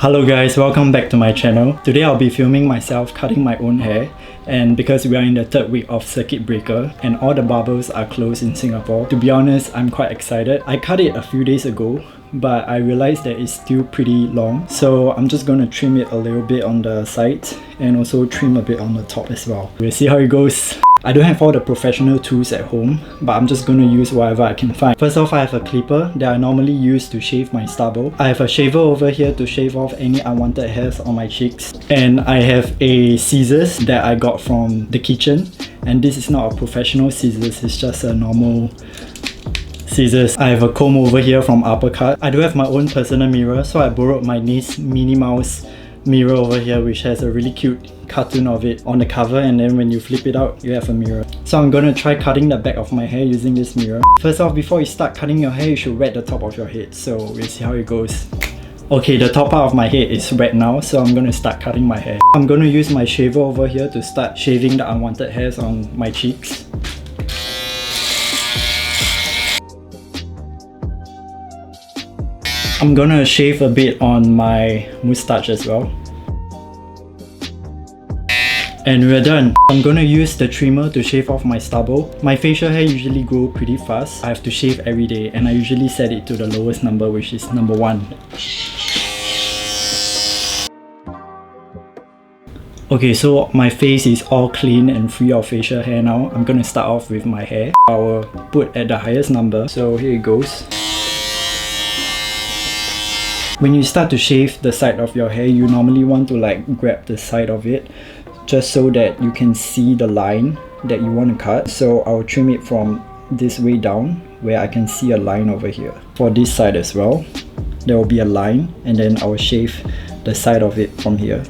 Hello guys, welcome back to my channel. Today I'll be filming myself cutting my own hair, and because we are in the third week of circuit breaker and all the barbers are closed in Singapore, to be honest, I'm quite excited. I cut it a few days ago, but I realized that it's still pretty long, so I'm just gonna trim it a little bit on the sides and also trim a bit on the top as well. We'll see how it goes. I don't have all the professional tools at home, but I'm just going to use whatever I can find. First off, I have a clipper that I normally use to shave my stubble. I have a shaver over here to shave off any unwanted hairs on my cheeks. And I have a scissors that I got from the kitchen. And this is not a professional scissors, it's just a normal scissors. I have a comb over here from Uppercut. I do have my own personal mirror, so I borrowed my niece's Minnie Mouse mirror over here, which has a really cute cartoon of it on the cover, and then when you flip it out you have a mirror. So I'm gonna try cutting the back of my hair using this mirror. First off, before you start cutting your hair, you should wet the top of your head, so we'll see how it goes. Okay, the top part of my head is wet now, so I'm gonna start cutting my hair. I'm gonna use my shaver over here to start shaving the unwanted hairs on my cheeks. I'm gonna shave a bit on my moustache as well. And we're done. I'm gonna use the trimmer to shave off my stubble. My facial hair usually grow pretty fast. I have to shave every day and I usually set it to the lowest number, which is number 1. Okay, so my face is all clean and free of facial hair now. I'm gonna start off with my hair. I will put at the highest number. So here it goes. When you start to shave the side of your hair, you normally want to grab the side of it just so that you can see the line that you want to cut. So I'll trim it from this way down where I can see a line over here. For this side as well, there will be a line, and then I will shave the side of it from here.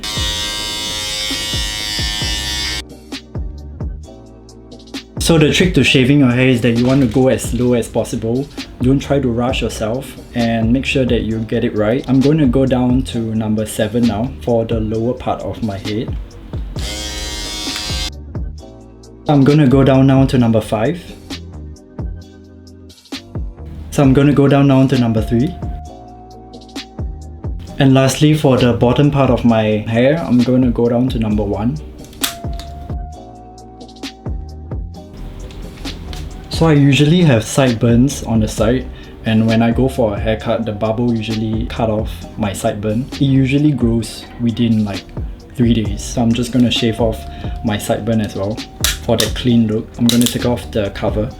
So the trick to shaving your hair is that you want to go as slow as possible. Don't try to rush yourself and make sure that you get it right. I'm going to go down to number 7 now for the lower part of my head. I'm going to go down now to number 5. So I'm going to go down now to number 3. And lastly, for the bottom part of my hair, I'm going to go down to number 1. So I usually have sideburns on the side, and when I go for a haircut, the barber usually cut off my sideburn. It usually grows within 3 days. So I'm just going to shave off my sideburn as well for that clean look. I'm going to take off the cover.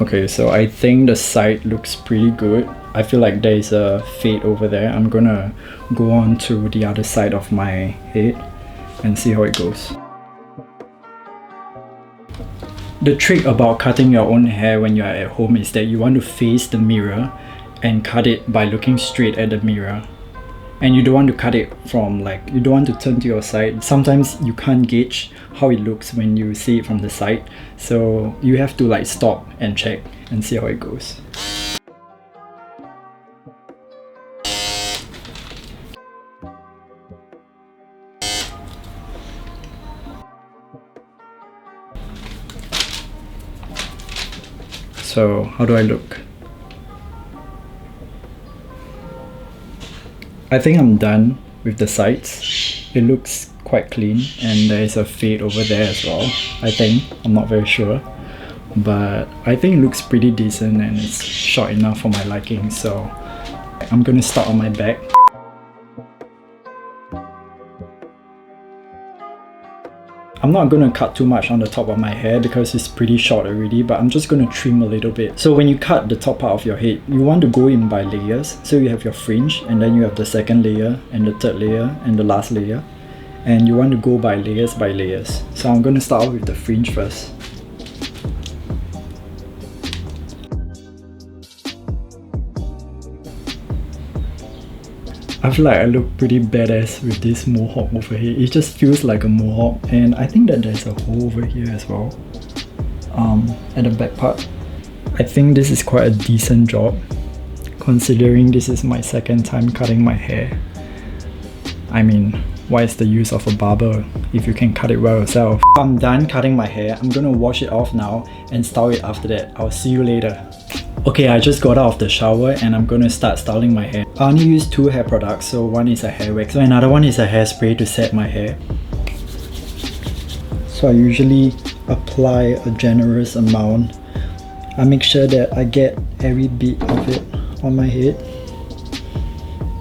Okay, so I think the side looks pretty good. I feel like there is a fade over there. I'm gonna go on to the other side of my head and see how it goes. The trick about cutting your own hair when you're at home is that you want to face the mirror and cut it by looking straight at the mirror. And you don't want to cut it from you don't want to turn to your side. Sometimes you can't gauge how it looks when you see it from the side. So you have to stop and check and see how it goes. So how do I look? I think I'm done with the sides. It looks quite clean, and there is a fade over there as well. I think, I'm not very sure, but I think it looks pretty decent and it's short enough for my liking. So I'm gonna start on my back. I'm not going to cut too much on the top of my hair because it's pretty short already, but I'm just going to trim a little bit. So when you cut the top part of your head, you want to go in by layers. So you have your fringe, and then you have the second layer and the third layer and the last layer. And you want to go by layers by layers. So I'm going to start off with the fringe first. I feel like I look pretty badass with this mohawk over here. It just feels like a mohawk, and I think that there's a hole over here as well at the back part. I think this is quite a decent job considering this is my second time cutting my hair. I mean, Why is the use of a barber if you can cut it well yourself? I'm done cutting my hair. I'm gonna wash it off now and style it after that. I'll see you later. Okay, I just got out of the shower and I'm gonna start styling my hair. I only use 2 hair products, so one is a hair wax, so another one is a hairspray to set my hair. So I usually apply a generous amount. I make sure that I get every bit of it on my head.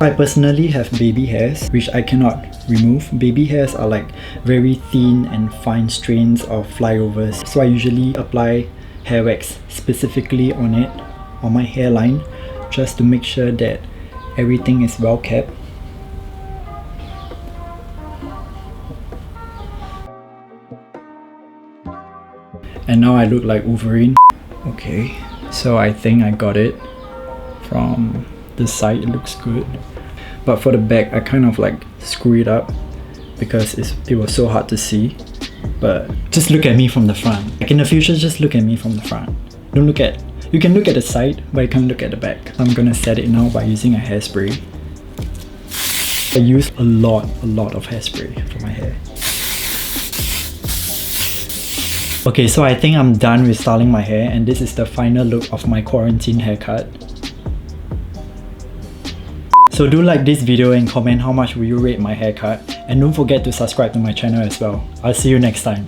I personally have baby hairs, which I cannot remove. Baby hairs are like very thin and fine strands of flyovers. So I usually apply hair wax specifically on it, on my hairline, just to make sure that everything is well kept. And now I look like Wolverine. Okay, so I think I got it. From the side it looks good, but for the back I kind of like screw it up because it was so hard to see. But just look at me from the front. Like in the future, just look at me from the front. Don't look at, you can look at the side, but you can't look at the back. I'm gonna set it now by using a hairspray. I use a lot of hairspray for my hair. Okay, so I think I'm done with styling my hair, and this is the final look of my quarantine haircut. So do like this video and comment how much will you rate my haircut, and don't forget to subscribe to my channel as well. I'll see you next time.